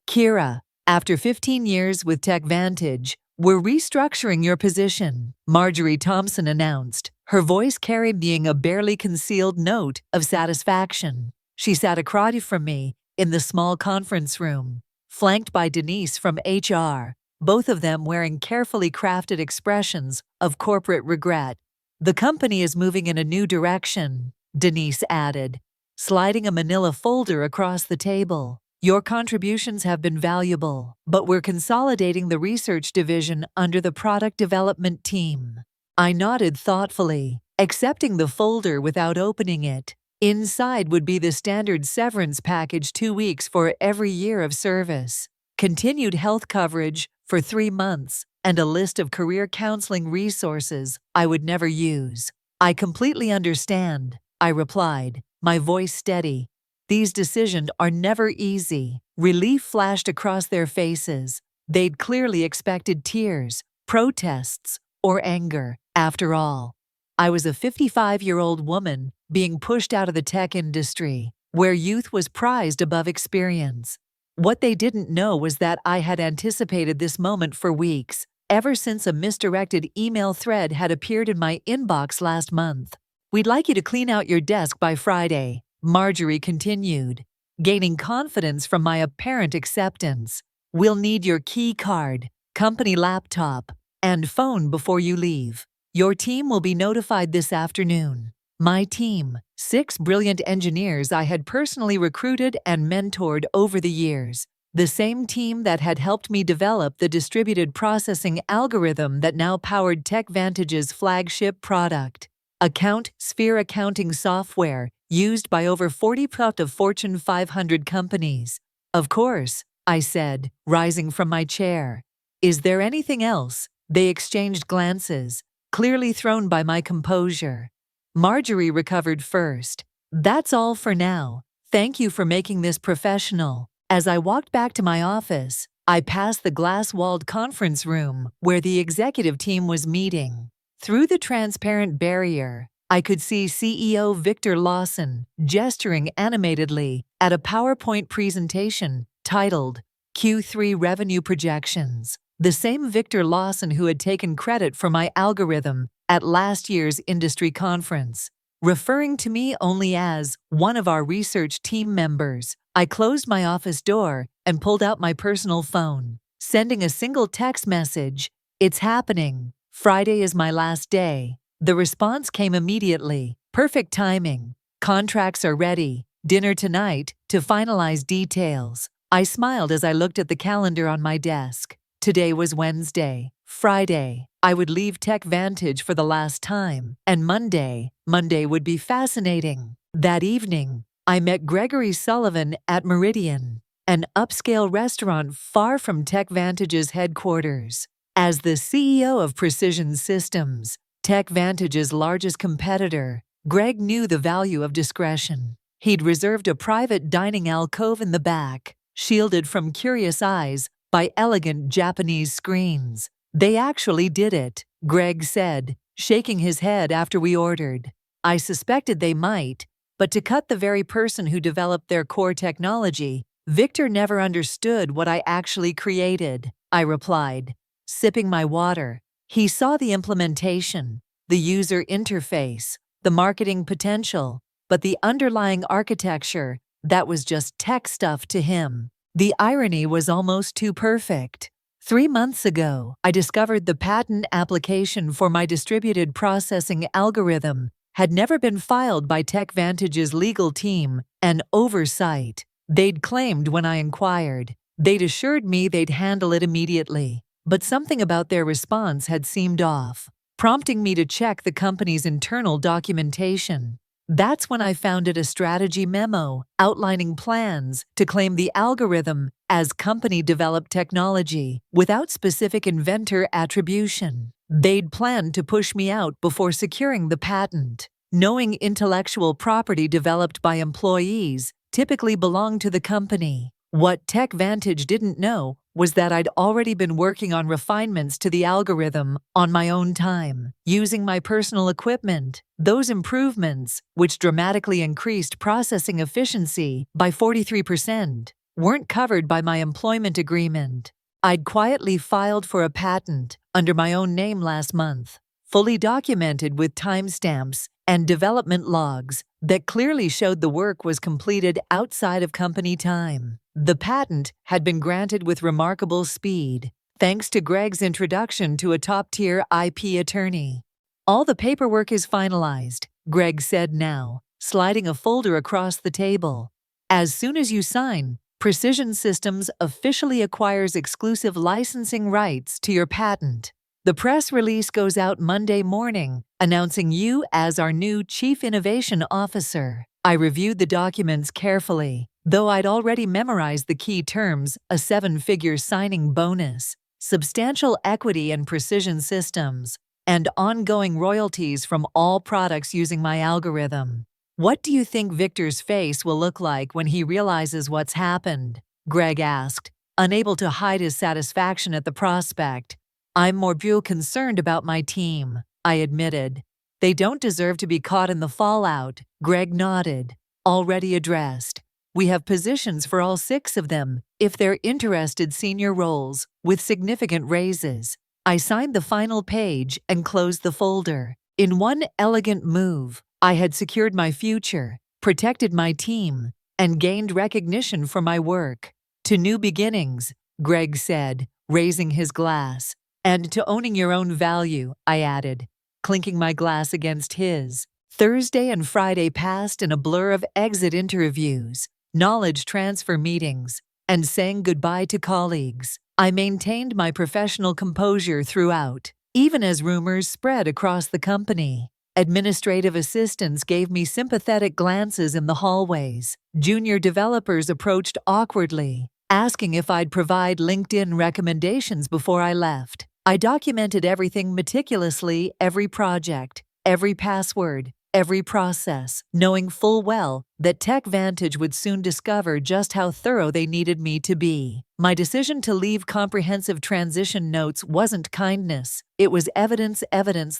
Kira, after 15 years with TechVantage, we're restructuring your position, Marjorie Thompson announced, her voice carrying a barely concealed note of satisfaction. She sat across from me in the small conference room, flanked by Denise from HR, both of them wearing carefully crafted expressions of corporate regret. The company is moving in a new direction, Denise added, sliding a manila folder across the table. Your contributions have been valuable, but we're consolidating the research division under the product development team. I nodded thoughtfully, accepting the folder without opening it. Inside would be the standard severance package, 2 weeks for every year of service, continued health coverage for 3 months, and a list of career counseling resources I would never use. I completely understand, I replied, my voice steady. These decisions are never easy. Relief flashed across their faces. They'd clearly expected tears, protests, or anger. After all, I was a 55-year-old woman being pushed out of the tech industry, where youth was prized above experience. What they didn't know was that I had anticipated this moment for weeks, ever since a misdirected email thread had appeared in my inbox last month. We'd like you to clean out your desk by Friday, Marjorie continued, gaining confidence from my apparent acceptance. We'll need your key card, company laptop, and phone before you leave. Your team will be notified this afternoon. My team, 6 brilliant engineers I had personally recruited and mentored over the years. The same team that had helped me develop the distributed processing algorithm that now powered TechVantage's flagship product, Account Sphere accounting software used by over 40 of Fortune 500 companies. Of course, I said, rising from my chair. Is there anything else? They exchanged glances, clearly thrown by my composure. Marjorie recovered first. That's all for now. Thank you for making this professional. As I walked back to my office, I passed the glass-walled conference room where the executive team was meeting. Through the transparent barrier, I could see CEO Victor Lawson gesturing animatedly at a PowerPoint presentation titled Q3 Revenue Projections. The same Victor Lawson who had taken credit for my algorithm at last year's industry conference. Referring to me only as one of our research team members, I closed my office door and pulled out my personal phone, sending a single text message. It's happening. Friday is my last day. The response came immediately. Perfect timing. Contracts are ready. Dinner tonight to finalize details. I smiled as I looked at the calendar on my desk. Today was Wednesday. Friday, I would leave TechVantage for the last time, and Monday would be fascinating. That evening, I met Gregory Sullivan at Meridian, an upscale restaurant far from TechVantage's headquarters. As the CEO of Precision Systems, TechVantage's largest competitor, Greg knew the value of discretion. He'd reserved a private dining alcove in the back, shielded from curious eyes by elegant Japanese screens. They actually did it, Greg said, shaking his head after we ordered. I suspected they might, but to cut the very person who developed their core technology, Victor never understood what I actually created, I replied, sipping my water. He saw the implementation, the user interface, the marketing potential, but the underlying architecture, that was just tech stuff to him. The irony was almost too perfect. 3 months ago, I discovered the patent application for my distributed processing algorithm had never been filed by TechVantage's legal team, an oversight. They'd claimed when I inquired. They'd assured me they'd handle it immediately. But something about their response had seemed off, prompting me to check the company's internal documentation. That's when I founded a strategy memo outlining plans to claim the algorithm as company-developed technology without specific inventor attribution. They'd planned to push me out before securing the patent, knowing intellectual property developed by employees typically belonged to the company. What TechVantage didn't know was that I'd already been working on refinements to the algorithm on my own time, using my personal equipment. Those improvements, which dramatically increased processing efficiency by 43%, weren't covered by my employment agreement. I'd quietly filed for a patent under my own name last month, fully documented with timestamps and development logs that clearly showed the work was completed outside of company time. The patent had been granted with remarkable speed, thanks to Greg's introduction to a top-tier IP attorney. All the paperwork is finalized, Greg said now, sliding a folder across the table. As soon as you sign, Precision Systems officially acquires exclusive licensing rights to your patent. The press release goes out Monday morning, announcing you as our new Chief Innovation Officer. I reviewed the documents carefully, though I'd already memorized the key terms: a 7-figure signing bonus, substantial equity in Precision Systems, and ongoing royalties from all products using my algorithm. What do you think Victor's face will look like when he realizes what's happened? Greg asked, unable to hide his satisfaction at the prospect. I'm more concerned about my team, I admitted. They don't deserve to be caught in the fallout, Greg nodded. Already addressed. We have positions for all 6 of them, if they're interested, senior roles, with significant raises. I signed the final page and closed the folder. In one elegant move, I had secured my future, protected my team, and gained recognition for my work. To new beginnings, Greg said, raising his glass. And to owning your own value, I added, clinking my glass against his. Thursday and Friday passed in a blur of exit interviews, knowledge transfer meetings, and saying goodbye to colleagues. I maintained my professional composure throughout, even as rumors spread across the company. Administrative assistants gave me sympathetic glances in the hallways. Junior developers approached awkwardly, asking if I'd provide LinkedIn recommendations before I left. I documented everything meticulously, every project, every password, every process, knowing full well that TechVantage would soon discover just how thorough they needed me to be. My decision to leave comprehensive transition notes wasn't kindness. It was evidence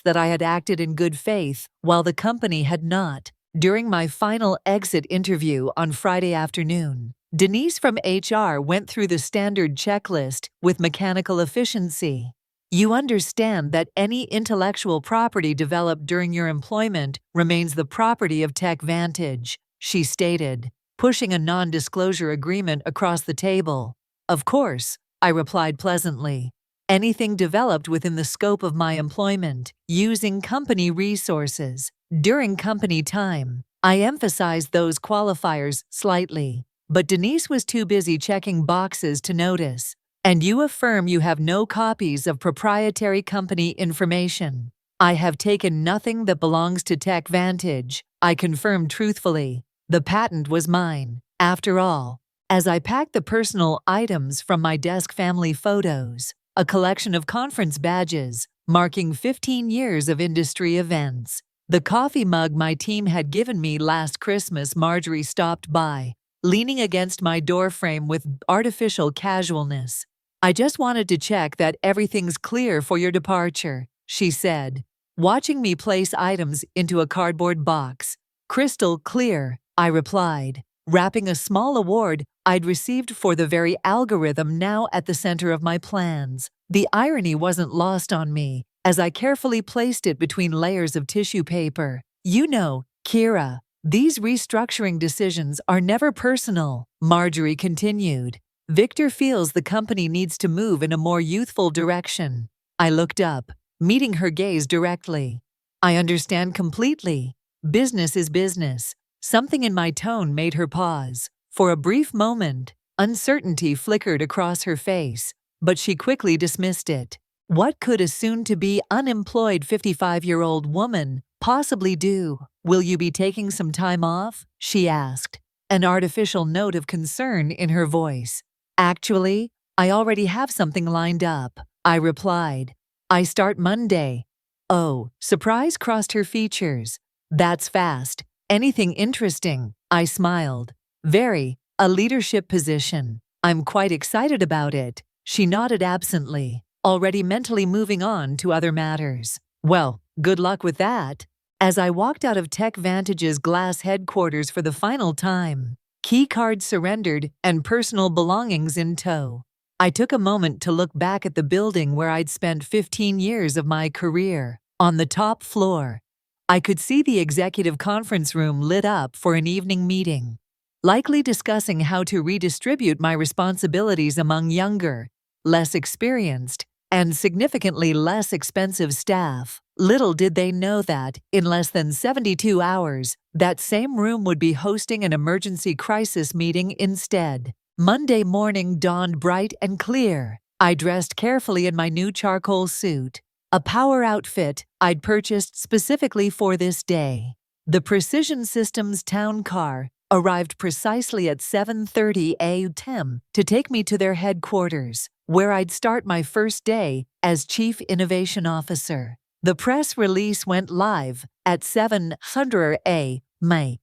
that I had acted in good faith, while the company had not. During my final exit interview on Friday afternoon, Denise from HR went through the standard checklist with mechanical efficiency. You understand that any intellectual property developed during your employment remains the property of TechVantage, she stated, pushing a non-disclosure agreement across the table. Of course, I replied pleasantly. Anything developed within the scope of my employment, using company resources, during company time. I emphasized those qualifiers slightly, but Denise was too busy checking boxes to notice. And you affirm you have no copies of proprietary company information. I have taken nothing that belongs to TechVantage, I confirmed truthfully. The patent was mine, after all. As I packed the personal items from my desk, family photos, a collection of conference badges, marking 15 years of industry events, the coffee mug my team had given me last Christmas, Marjorie stopped by, leaning against my doorframe with artificial casualness. I just wanted to check that everything's clear for your departure, she said, watching me place items into a cardboard box. Crystal clear, I replied, wrapping a small award I'd received for the very algorithm now at the center of my plans. The irony wasn't lost on me as I carefully placed it between layers of tissue paper. You know, Kira, these restructuring decisions are never personal, Marjorie continued. Victor feels the company needs to move in a more youthful direction. I looked up, meeting her gaze directly. I understand completely. Business is business. Something in my tone made her pause. For a brief moment, uncertainty flickered across her face, but she quickly dismissed it. What could a soon-to-be unemployed 55-year-old woman possibly do? Will you be taking some time off? She asked, an artificial note of concern in her voice. Actually, I already have something lined up, I replied. I start Monday. Oh, surprise crossed her features. That's fast. Anything interesting? I smiled. Very. A leadership position. I'm quite excited about it. She nodded absently, already mentally moving on to other matters. Well, good luck with that. As I walked out of TechVantage's glass headquarters for the final time, key card surrendered, and personal belongings in tow. I took a moment to look back at the building where I'd spent 15 years of my career. On the top floor, I could see the executive conference room lit up for an evening meeting, likely discussing how to redistribute my responsibilities among younger, less experienced, and significantly less expensive staff. Little did they know that, in less than 72 hours, that same room would be hosting an emergency crisis meeting instead. Monday morning dawned bright and clear. I dressed carefully in my new charcoal suit, a power outfit I'd purchased specifically for this day. The Precision Systems town car arrived precisely at 7:30 a.m. to take me to their headquarters, where I'd start my first day as Chief Innovation Officer. The press release went live at 7:00 a.m.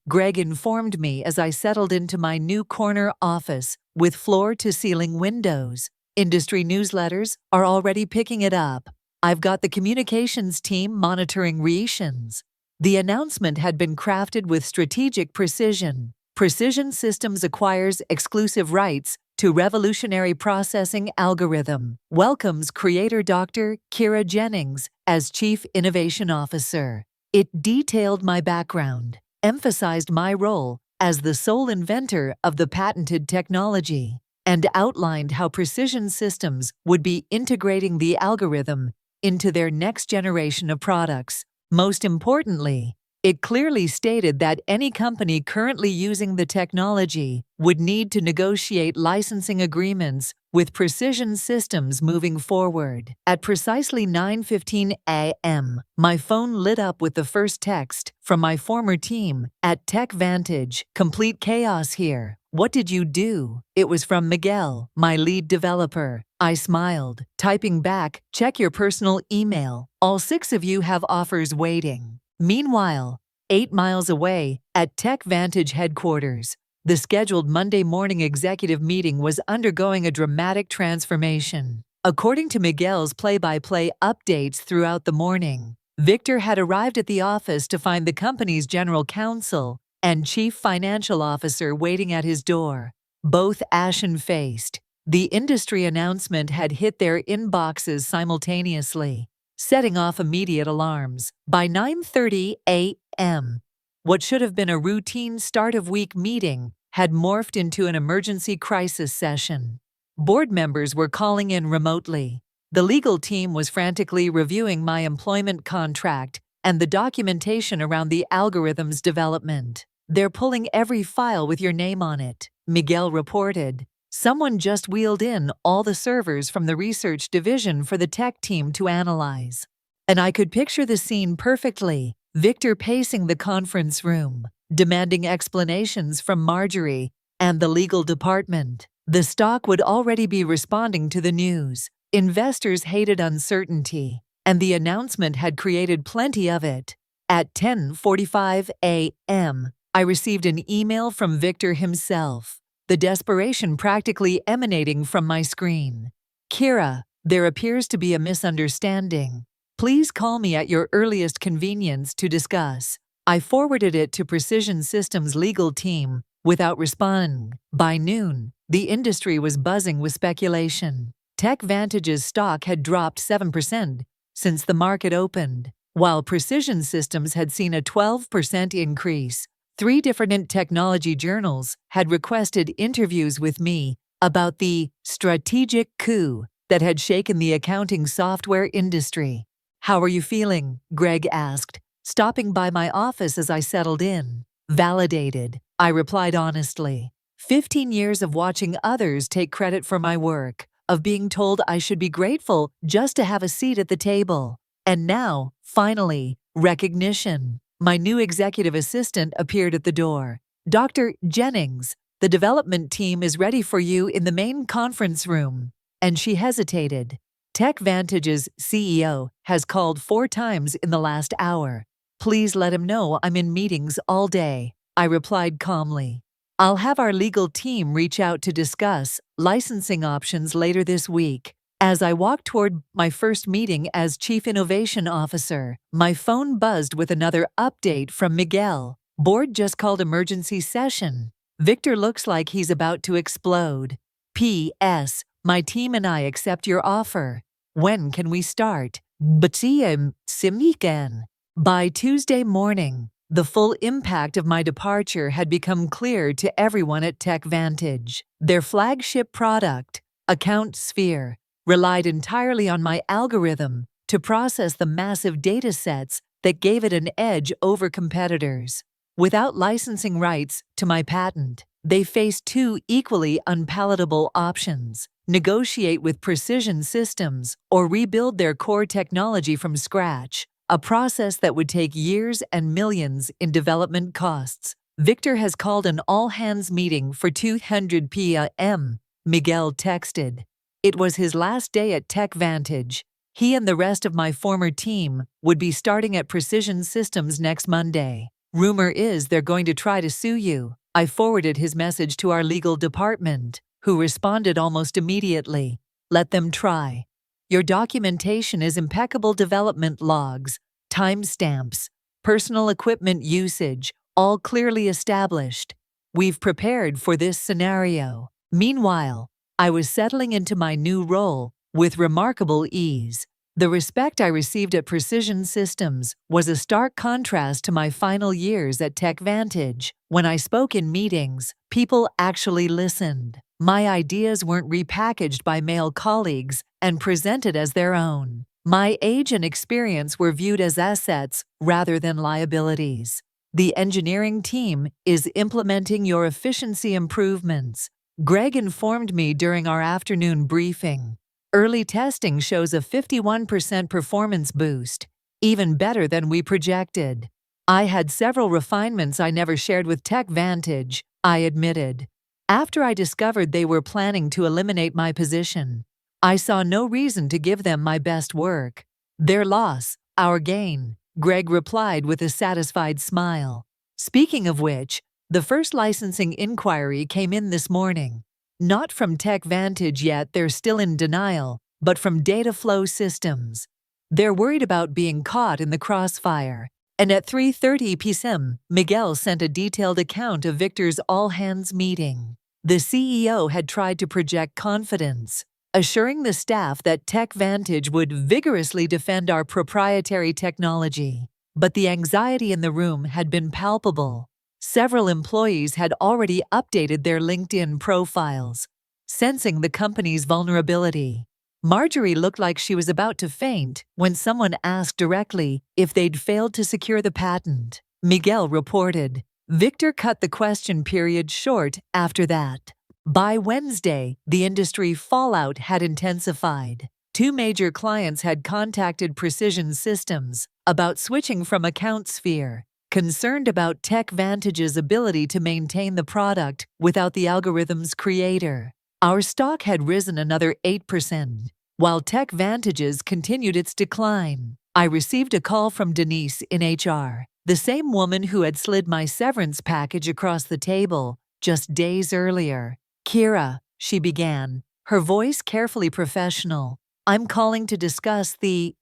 Greg informed me as I settled into my new corner office with floor-to-ceiling windows. Industry newsletters are already picking it up. I've got the communications team monitoring reactions. The announcement had been crafted with strategic precision. Precision Systems acquires exclusive rights to revolutionary processing algorithm. Welcomes creator Dr. Kira Jennings as Chief Innovation Officer. It detailed my background, emphasized my role as the sole inventor of the patented technology, and outlined how Precision Systems would be integrating the algorithm into their next generation of products. Most importantly, it clearly stated that any company currently using the technology would need to negotiate licensing agreements with Precision Systems moving forward. At precisely 9:15 a.m., my phone lit up with the first text from my former team at TechVantage. "Complete chaos here. What did you do?" It was from Miguel, my lead developer. I smiled, typing back, "Check your personal email. All 6 of you have offers waiting." Meanwhile, 8 miles away, at TechVantage headquarters, the scheduled Monday morning executive meeting was undergoing a dramatic transformation. According to Miguel's play-by-play updates throughout the morning, Victor had arrived at the office to find the company's general counsel and chief financial officer waiting at his door, both ashen-faced. The industry announcement had hit their inboxes simultaneously, setting off immediate alarms. By 9:30 a.m., what should have been a routine start-of-week meeting had morphed into an emergency crisis session. Board members were calling in remotely. The legal team was frantically reviewing my employment contract and the documentation around the algorithm's development. "They're pulling every file with your name on it," Miguel reported. "Someone just wheeled in all the servers from the research division for the tech team to analyze." And I could picture the scene perfectly. Victor pacing the conference room, demanding explanations from Marjorie and the legal department. The stock would already be responding to the news. Investors hated uncertainty, and the announcement had created plenty of it. At 10:45 a.m., I received an email from Victor himself, the desperation practically emanating from my screen. "Kira, there appears to be a misunderstanding. Please call me at your earliest convenience to discuss." I forwarded it to Precision Systems' legal team without responding. By noon, the industry was buzzing with speculation. TechVantage's stock had dropped 7% since the market opened, while Precision Systems had seen a 12% increase. 3 different technology journals had requested interviews with me about the strategic coup that had shaken the accounting software industry. "How are you feeling?" Greg asked, stopping by my office as I settled in. "Validated," I replied honestly. 15 years of watching others take credit for my work, of being told I should be grateful just to have a seat at the table. And now, finally, recognition. My new executive assistant appeared at the door. "Dr. Jennings, the development team is ready for you in the main conference room." And she hesitated. TechVantage's CEO has called 4 times in the last hour. "Please let him know I'm in meetings all day," I replied calmly. "I'll have our legal team reach out to discuss licensing options later this week." As I walked toward my first meeting as Chief Innovation Officer, my phone buzzed with another update from Miguel. "Board just called emergency session. Victor looks like he's about to explode. P.S. My team and I accept your offer. When can we start? Batiam Simikan. By Tuesday morning, the full impact of my departure had become clear to everyone at TechVantage. Their flagship product, Account Sphere, relied entirely on my algorithm to process the massive data sets that gave it an edge over competitors. Without licensing rights to my patent, they faced two equally unpalatable options: negotiate with Precision Systems or rebuild their core technology from scratch, a process that would take years and millions in development costs. Victor has called an all-hands meeting for 200 p.m., Miguel texted. It was his last day at TechVantage. He and the rest of my former team would be starting at Precision Systems next Monday. Rumor is they're going to try to sue you. I forwarded his message to our legal department, who responded almost immediately. Let them try. Your documentation is impeccable: development logs, timestamps, personal equipment usage, all clearly established. We've prepared for this scenario. Meanwhile, I was settling into my new role with remarkable ease. The respect I received at Precision Systems was a stark contrast to my final years at TechVantage. When I spoke in meetings, people actually listened. My ideas weren't repackaged by male colleagues and presented as their own. My age and experience were viewed as assets rather than liabilities. The engineering team is implementing your efficiency improvements, Greg informed me during our afternoon briefing. Early testing shows a 51% performance boost, even better than we projected. I had several refinements I never shared with TechVantage, I admitted. After I discovered they were planning to eliminate my position, I saw no reason to give them my best work. Their loss, our gain, Greg replied with a satisfied smile. Speaking of which, the first licensing inquiry came in this morning. Not from TechVantage yet, they're still in denial, but from Data Flow Systems. They're worried about being caught in the crossfire. And at 3:30 p.m., Miguel sent a detailed account of Victor's all-hands meeting. The CEO had tried to project confidence, assuring the staff that TechVantage would vigorously defend our proprietary technology. But the anxiety in the room had been palpable. Several employees had already updated their LinkedIn profiles, sensing the company's vulnerability. Marjorie looked like she was about to faint when someone asked directly if they'd failed to secure the patent. Miguel reported. Victor cut the question period short after that. By Wednesday, the industry fallout had intensified. Two major clients had contacted Precision Systems about switching from Account Sphere, concerned about TechVantage's ability to maintain the product without the algorithm's creator. Our stock had risen another 8%, while TechVantage's continued its decline. I received a call from Denise in HR, the same woman who had slid my severance package across the table just days earlier. Kira, she began, her voice carefully professional. I'm calling to discuss the,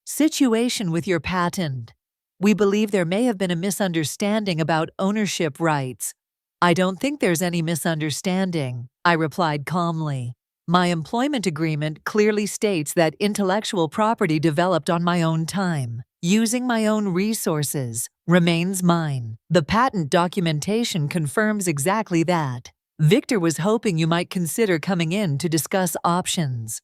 situation with your patent. We believe there may have been a misunderstanding about ownership rights. I don't think there's any misunderstanding, I replied calmly. My employment agreement clearly states that intellectual property developed on my own time, using my own resources, remains mine. The patent documentation confirms exactly that. Victor was hoping you might consider coming in to discuss options.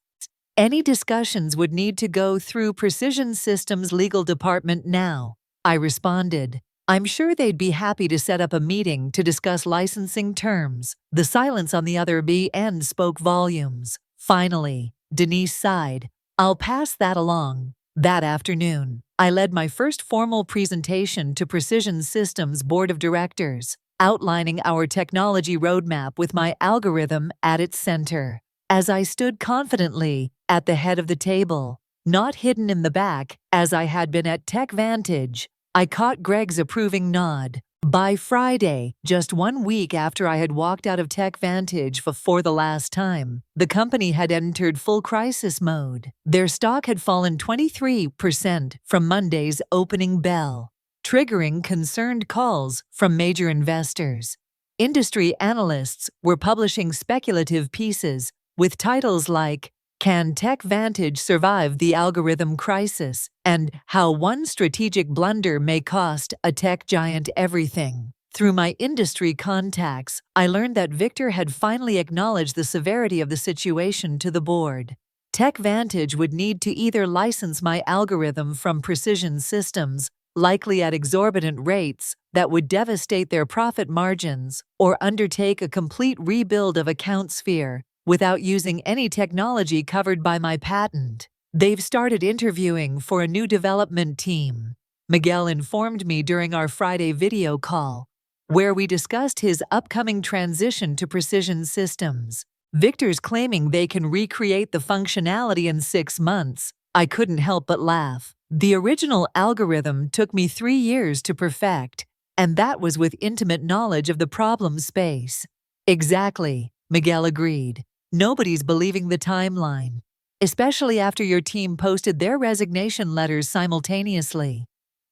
Any discussions would need to go through Precision Systems' legal department now, I responded. I'm sure they'd be happy to set up a meeting to discuss licensing terms. The silence on the other end spoke volumes. Finally, Denise sighed. I'll pass that along. That afternoon, I led my first formal presentation to Precision Systems' board of directors, outlining our technology roadmap with my algorithm at its center. As I stood confidently at the head of the table, not hidden in the back as I had been at TechVantage, I caught Greg's approving nod. By Friday, just 1 week after I had walked out of TechVantage for the last time, the company had entered full crisis mode. Their stock had fallen 23% from Monday's opening bell, triggering concerned calls from major investors. Industry analysts were publishing speculative pieces with titles like "Can TechVantage Survive the Algorithm Crisis?" and "How One Strategic Blunder May Cost a Tech Giant Everything." Through my industry contacts, I learned that Victor had finally acknowledged the severity of the situation to the board. TechVantage would need to either license my algorithm from Precision Systems, likely at exorbitant rates that would devastate their profit margins, or undertake a complete rebuild of AccountSphere without using any technology covered by my patent. They've started interviewing for a new development team, Miguel informed me during our Friday video call, where we discussed his upcoming transition to Precision Systems. Victor's claiming they can recreate the functionality in 6 months. I couldn't help but laugh. The original algorithm took me 3 years to perfect, and that was with intimate knowledge of the problem space. Exactly, Miguel agreed. Nobody's believing the timeline, especially after your team posted their resignation letters simultaneously.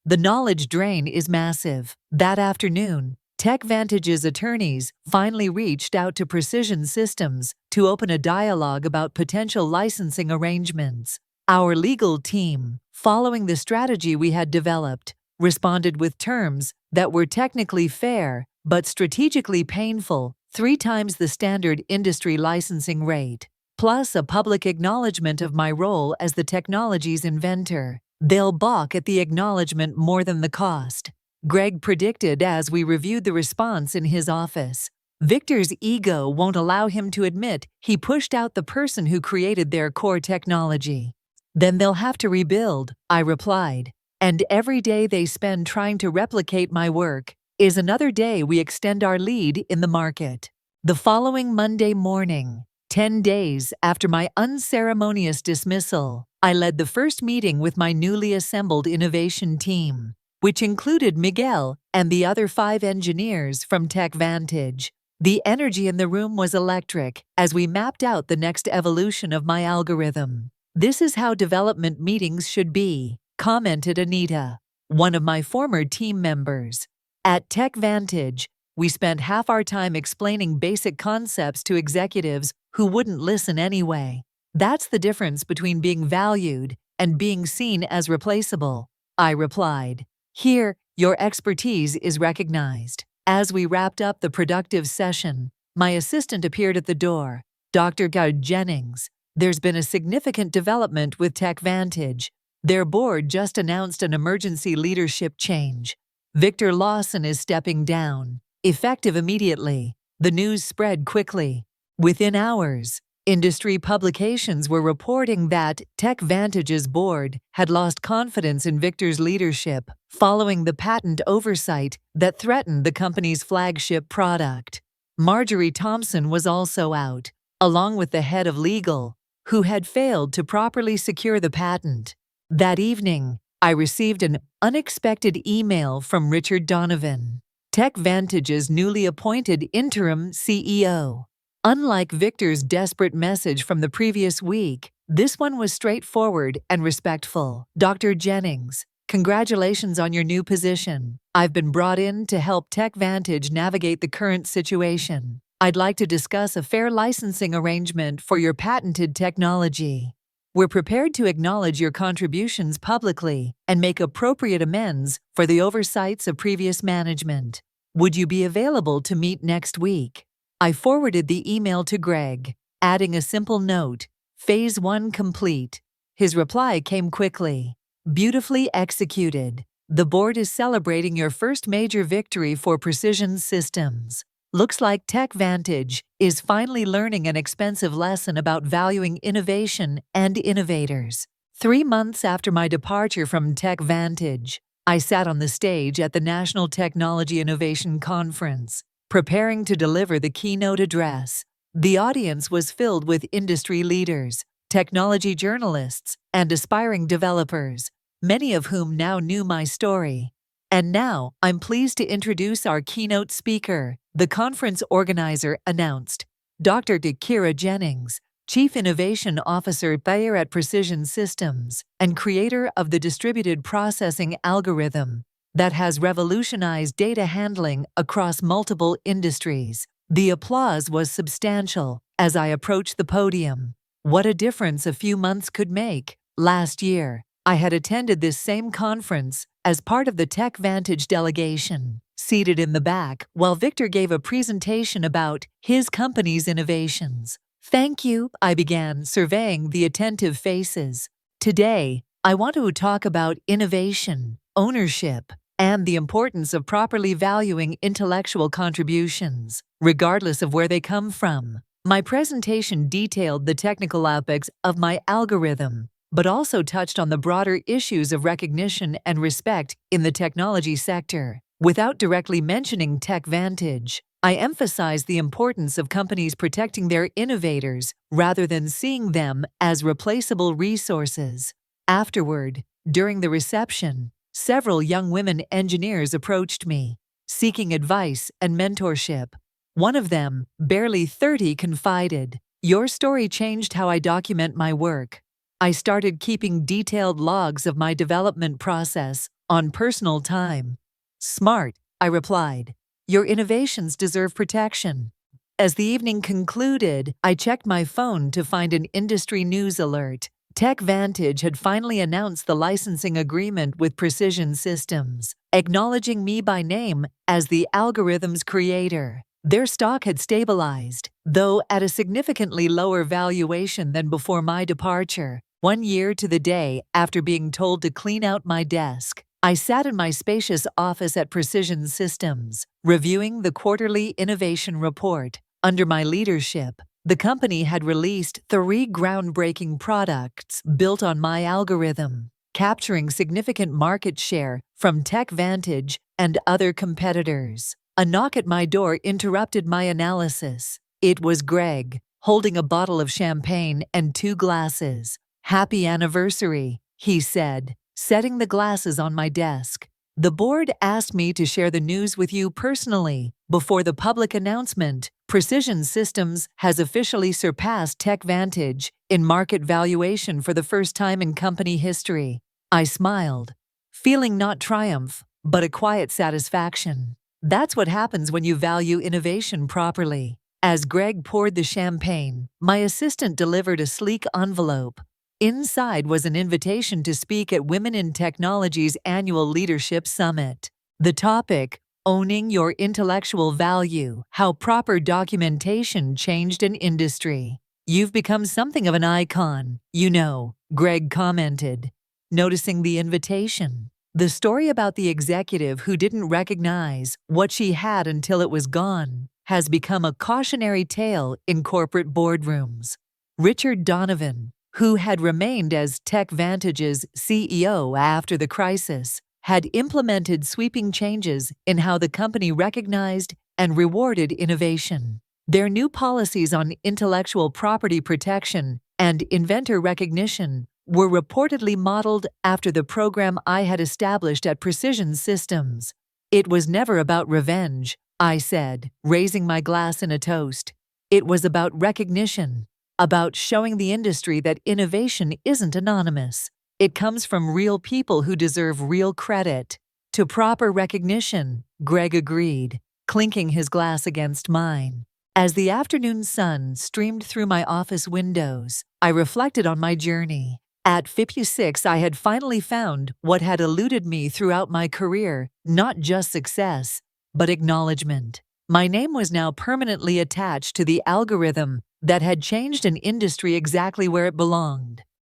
The knowledge drain is massive. That afternoon, TechVantage's attorneys finally reached out to Precision Systems to open a dialogue about potential licensing arrangements. Our legal team, following the strategy we had developed, responded with terms that were technically fair but strategically painful, 3 times the standard industry licensing rate, plus a public acknowledgement of my role as the technology's inventor. They'll balk at the acknowledgement more than the cost, Greg predicted as we reviewed the response in his office. Victor's ego won't allow him to admit he pushed out the person who created their core technology. Then they'll have to rebuild, I replied. And every day they spend trying to replicate my work is another day we extend our lead in the market. The following Monday morning, 10 days after my unceremonious dismissal, I led the first meeting with my newly assembled innovation team, which included Miguel and the other 5 engineers from TechVantage. The energy in the room was electric as we mapped out the next evolution of my algorithm. "This is how development meetings should be," commented Anita, one of my former team members. At TechVantage, we spent half our time explaining basic concepts to executives who wouldn't listen anyway. That's the difference between being valued and being seen as replaceable, I replied. Here, your expertise is recognized. As we wrapped up the productive session, my assistant appeared at the door, Dr. Jennings. There's been a significant development with TechVantage. Their board just announced an emergency leadership change. Victor Lawson is stepping down, effective immediately. The news spread quickly. Within hours, industry publications were reporting that TechVantage's board had lost confidence in Victor's leadership following the patent oversight that threatened the company's flagship product. Marjorie Thompson was also out, along with the head of legal, who had failed to properly secure the patent. That evening, I received an unexpected email from Richard Donovan, TechVantage's newly appointed interim CEO. Unlike Victor's desperate message from the previous week, this one was straightforward and respectful. "Dr. Jennings, congratulations on your new position. I've been brought in to help TechVantage navigate the current situation. I'd like to discuss a fair licensing arrangement for your patented technology. We're prepared to acknowledge your contributions publicly and make appropriate amends for the oversights of previous management. Would you be available to meet next week?" I forwarded the email to Greg, adding a simple note, "Phase 1 complete." His reply came quickly. "Beautifully executed. The board is celebrating your first major victory for Precision Systems. Looks like TechVantage is finally learning an expensive lesson about valuing innovation and innovators." 3 months after my departure from TechVantage, I sat on the stage at the National Technology Innovation Conference, preparing to deliver the keynote address. The audience was filled with industry leaders, technology journalists, and aspiring developers, many of whom now knew my story. And now, I'm pleased to introduce our keynote speaker, the conference organizer announced, Dr. Kira Jennings, Chief Innovation Officer at Precision Systems and creator of the distributed processing algorithm, that has revolutionized data handling across multiple industries. The applause was substantial as I approached the podium. What a difference a few months could make. Last year, I had attended this same conference as part of the Tech Vantage delegation, seated in the back while Victor gave a presentation about his company's innovations. "Thank you," I began, surveying the attentive faces. "Today, I want to talk about innovation, ownership, and the importance of properly valuing intellectual contributions, regardless of where they come from." My presentation detailed the technical aspects of my algorithm, but also touched on the broader issues of recognition and respect in the technology sector. Without directly mentioning Tech Vantage, I emphasized the importance of companies protecting their innovators rather than seeing them as replaceable resources. Afterward, during the reception, several young women engineers approached me, seeking advice and mentorship. One of them, barely 30, confided, "Your story changed how I document my work. I started keeping detailed logs of my development process on personal time." "Smart," I replied. "Your innovations deserve protection." As the evening concluded, I checked my phone to find an industry news alert. Tech Vantage had finally announced the licensing agreement with Precision Systems, acknowledging me by name as the algorithm's creator. Their stock had stabilized, though at a significantly lower valuation than before my departure. 1 year to the day after being told to clean out my desk, I sat in my spacious office at Precision Systems, reviewing the quarterly innovation report. Under my leadership, the company had released 3 groundbreaking products built on my algorithm, capturing significant market share from Tech Vantage and other competitors. A knock at my door interrupted my analysis. It was Greg, holding a bottle of champagne and 2 glasses. "Happy anniversary," he said, setting the glasses on my desk. "The board asked me to share the news with you personally before the public announcement. Precision Systems has officially surpassed Tech Vantage in market valuation for the first time in company history." I smiled, feeling not triumph, but a quiet satisfaction. That's what happens when you value innovation properly. As Greg poured the champagne, my assistant delivered a sleek envelope. Inside was an invitation to speak at Women in Technology's annual Leadership Summit. The topic, "Owning Your Intellectual Value: How Proper Documentation Changed an Industry." "You've become something of an icon, you know," Greg commented, noticing the invitation. The story about the executive who didn't recognize what she had until it was gone has become a cautionary tale in corporate boardrooms. Richard Donovan, who had remained as Tech Vantage's CEO after the crisis, had implemented sweeping changes in how the company recognized and rewarded innovation. Their new policies on intellectual property protection and inventor recognition were reportedly modeled after the program I had established at Precision Systems. "It was never about revenge," I said, raising my glass in a toast. "It was about recognition, about showing the industry that innovation isn't anonymous. It comes from real people who deserve real credit." "To proper recognition," Greg agreed, clinking his glass against mine. As the afternoon sun streamed through my office windows, I reflected on my journey. At 56, I had finally found what had eluded me throughout my career, not just success, but acknowledgement. My name was now permanently attached to the algorithm that had changed an industry exactly where it belonged.